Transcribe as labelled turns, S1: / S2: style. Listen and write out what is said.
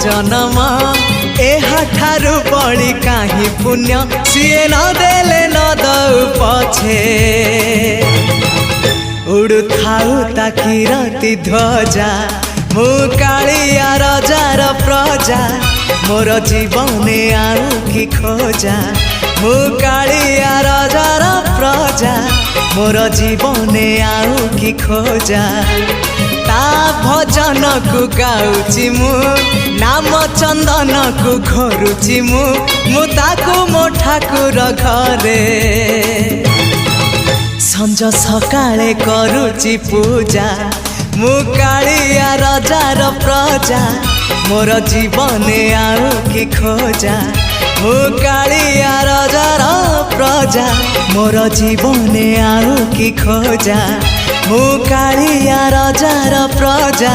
S1: जन्म एहाठारु बड़ी काहि पुण्य सीए न देले न दउ पछे उड़ु थाउ ताकि राति ध्वजा मु कालिया रजार प्रजा मोर जीवने आउ कि खोजा मु कालिया रजार प्रजा मोर जीवने आउ कि खोजा ता भजन को गाउची मु नाम चंदन को घोरुची मु ताकू मो ठाकुर घरे संज सकाळे करूची पूजा मु कालिया रजार प्रजा मोर जीवने आउ कि खोजा मु कालिया रजार प्रजा मोर जीवने आउ कि खोजा मु कालिया रजार प्रजा।